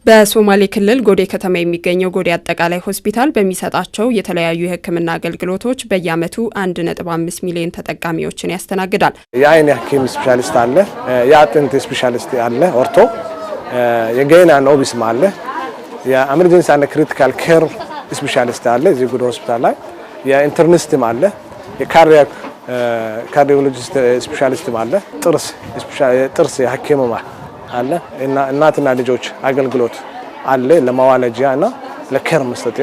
በሶማሌ ክልል ጎዴ ከተማ የሚገኘው ጎዴ አጠቃላይ ሆስፒታል በሚሰጣቸው የተለያዩ የሕክምና አገልግሎቶች በየዓመቱ 1.5 ሚሊዮን ተጠቃሚዎችን ያስተናግዳል። የአይን ሐኪም ስፔሻሊስት አለ፣ የአጥንት ስፔሻሊስት አለ፣ ኦርቶ፣ የገና ኖቢስም አለ፣ የኤመርጀንሲ እና ክሪቲካል ኬር ስፔሻሊስት አለ። እዚህ ጎዴ ሆስፒታል ላይ የኢንተርኒስትም አለ፣ የካርዲዮሎጂስት ስፔሻሊስትም አለ፣ ጥርስ ሐኪምም አለ እናትና ልጆች አገልግሎት አለ ለማዋለጃና ለኬር መስጠት።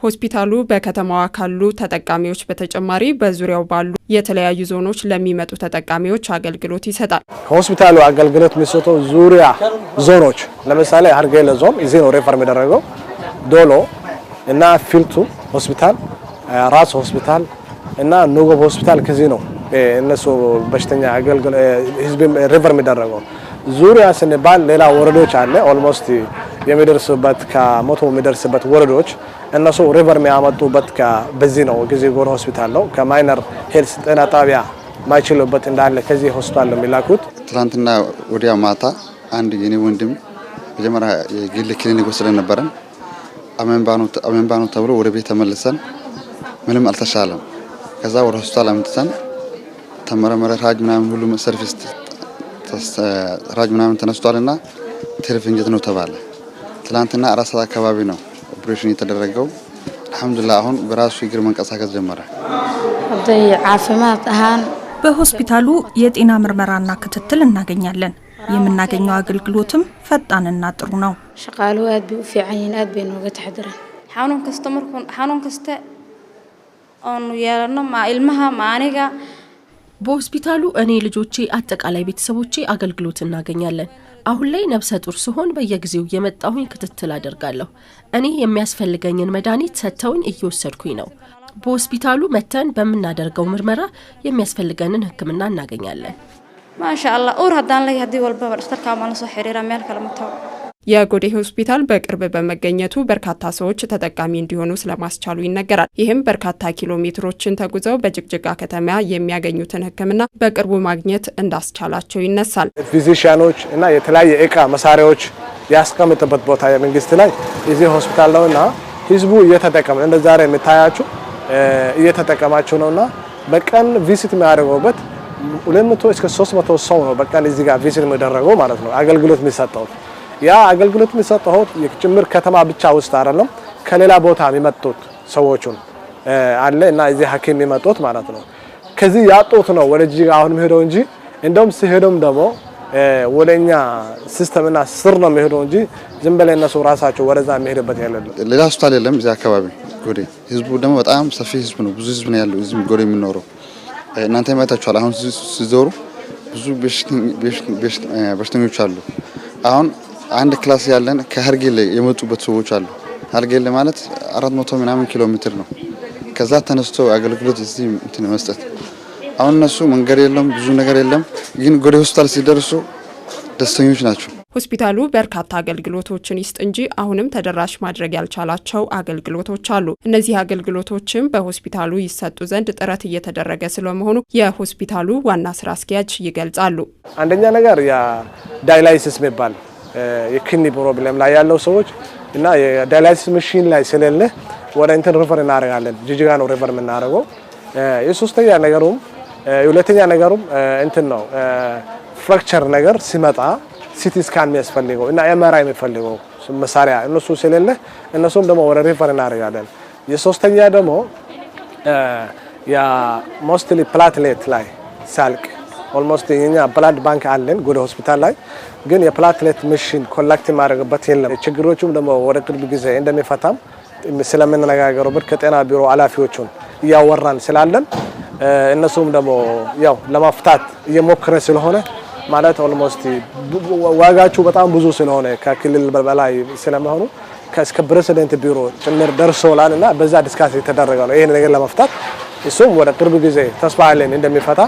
ሆስፒታሉ በከተማዋ ካሉ ተጠቃሚዎች በተጨማሪ በዙሪያው ባሉ የተለያዩ ዞኖች ለሚመጡ ተጠቃሚዎች አገልግሎት ይሰጣል። ሆስፒታሉ አገልግሎት የሚሰጠው ዙሪያ ዞኖች ለምሳሌ ሀርጌለ ዞን እዚህ ነው ሬፈር የሚደረገው። ዶሎ እና ፊልቱ ሆስፒታል፣ ራስ ሆስፒታል እና ኑጎብ ሆስፒታል ከዚህ ነው እነሱ በሽተኛ አገልግሎት ህዝብ ሬፈር የሚደረገው። ዙሪያ ስንባል ሌላ ወረዶች አለ ኦልሞስት የሚደርስበት ከ100 የሚደርስበት ወረዶች እነሱ ሪቨር የሚያመጡበት በዚህ ነው ጊዜ ጎዴ ሆስፒታል ነው። ከማይነር ሄልስ ጤና ጣቢያ ማይችሉበት እንዳለ ከዚህ ሆስፒታል ነው የሚላኩት። ትናንትና ወዲያ ማታ አንድ የኔ ወንድም መጀመሪያ የግል ክሊኒክ ወስደን ነበረን። አመንባኑ ተብሎ ወደ ቤት ተመልሰን ምንም አልተሻለም። ከዛ ወደ ሆስፒታል አምጥተን ተመረመረ። ራጅ ምናምን ሁሉ ሰርቪስ ራጅ ምናምን ተነስቷልና ቴርፍ እንጀት ነው ተባለ። ትላንትና 4 ሰዓት አካባቢ ነው ኦፕሬሽን የተደረገው። አልহামዱሊላህ አሁን በራሱ እግር መንቀሳቀስ ጀመረ። በሆስፒታሉ የጤና ምርመራና ክትትል እናገኛለን። የምናገኘው አገልግሎትም ፈጣንና ጥሩ ነው። ሸቃሉ አድቢ ወፊዓይን አድቢ ነው ገተሐደረ ሐኑን ከስተ ኦን ያለና ማኢልማሃ ማአኔጋ በሆስፒታሉ እኔ ልጆቼ አጠቃላይ ቤተሰቦቼ አገልግሎት እናገኛለን። አሁን ላይ ነፍሰ ጡር ሲሆን በየጊዜው የመጣሁኝ ክትትል አደርጋለሁ። እኔ የሚያስፈልገኝን መድኃኒት ሰጥተውኝ እየወሰድኩኝ ነው። በሆስፒታሉ መተን በመናደርገው ምርመራ የሚያስፈልገንን ሕክምና እናገኛለን። ማሻአላህ ኡር ሀዳን ላይ ሀዲ ወልባ በርስተካ ማለሶ ሐሪራ ሚያል ከለምታው የጎዴ ሆስፒታል በቅርብ በመገኘቱ በርካታ ሰዎች ተጠቃሚ እንዲሆኑ ስለማስቻሉ ይነገራል። ይህም በርካታ ኪሎ ሜትሮችን ተጉዘው በጅግጅጋ ከተማ የሚያገኙትን ሕክምና በቅርቡ ማግኘት እንዳስቻላቸው ይነሳል። ፊዚሻኖች እና የተለያየ እቃ መሳሪያዎች ያስቀምጥበት ቦታ የመንግስት ላይ እዚህ ሆስፒታል ነውና ህዝቡ እየተጠቀመ እንደ ዛሬ የምታያችሁ እየተጠቀማቸው ነውና በቀን ቪዚት የሚያደርጉበት 200 እስከ 300 ሰው ነው በቀን እዚህ ጋር ቪዚት የሚደረገው ማለት ነው አገልግሎት የሚሰጠው። ያ አገልግሎት የሚሰጠው የጭምር ከተማ ብቻ ውስጥ አይደለም ከሌላ ቦታ የሚመጡት ሰዎችን አለ እና እዚህ ሐኪም የሚመጡት ማለት ነው። ከዚህ ያጡት ነው ወደ ጅግጅጋ አሁን የሚሄደው እንጂ እንደውም ሲሄዱም ደግሞ ወደኛ ሲስተምና ስር ነው የሚሄደው እንጂ ዝም ብለው እነሱ ራሳቸው ወደዛ የሚሄድበት ያለው ሌላ ሆስፒታል የለም እዚህ አካባቢ ጎዴ። ህዝቡ ደግሞ በጣም ሰፊ ህዝብ ነው፣ ብዙ ህዝብ ነው ያለው እዚህ ጎዴ የሚኖረው። እናንተ ማይታችኋል። አሁን ሲዞሩ ብዙ በሽተኞች አሉ። አሁን አንድ ክላስ ያለን ከሀርጌለ የመጡበት ሰዎች አሉ። ሀርጌለ ማለት 400 ምናምን ኪሎ ሜትር ነው። ከዛ ተነስቶ አገልግሎት እዚህ እንትን መስጠት አሁን እነሱ መንገድ የለም ብዙ ነገር የለም፣ ግን ጎዴ ሆስፒታል ሲደርሱ ደስተኞች ናቸው። ሆስፒታሉ በርካታ አገልግሎቶችን ይስጥ እንጂ አሁንም ተደራሽ ማድረግ ያልቻላቸው አገልግሎቶች አሉ። እነዚህ አገልግሎቶችም በሆስፒታሉ ይሰጡ ዘንድ ጥረት እየተደረገ ስለመሆኑ የሆስፒታሉ ዋና ስራ አስኪያጅ ይገልጻሉ። አንደኛ ነገር ያ ዳያላይሲስ የሚባል የኪድኒ ፕሮብሌም ላይ ያለው ሰዎች እና የዳያላይሲስ ማሽን ላይ ስለሌለ ወደ ኢንተር ሪፈር እናደርጋለን። ጅግጅጋ ነው ሪፈር የምናደርገው። የሶስተኛ ነገሩም የሁለተኛ ነገሩም እንትን ነው ፍራክቸር ነገር ሲመጣ ሲቲ ስካን የሚያስፈልገው እና ኤምአርአይ የሚፈልገው መሳሪያ እነሱ ስለሌለ እነሱም ደግሞ ወደ ሪፈር እናደርጋለን። የሶስተኛ ደግሞ ያ ሞስትሊ ፕላትሌት ላይ ሳልቅ ኦልሞስት የኛ ብላድ ባንክ አለን ጎዴ ሆስፒታል ላይ ግን የፕላትሌት ማሽን ኮሌክት ማድረግበት የለም። ችግሮቹም ደግሞ ወደ ቅርብ ጊዜ እንደሚፈታም ስለምንነጋገርበት ከጤና ቢሮ ኃላፊዎቹን እያወራን ስላለን እነሱም ደግሞ ያው ለማፍታት እየሞከረ ስለሆነ ማለት ኦልሞስት ዋጋቸው በጣም ብዙ ስለሆነ ከክልል በላይ ስለመሆኑ ከእስከ ፕሬዝዳንት ቢሮ ጭምር ደርሶላልና በዛ ዲስካስ የተደረገ ነው ይሄን ነገር ለማፍታት። እሱም ወደ ቅርብ ጊዜ ተስፋ አለን እንደሚፈታ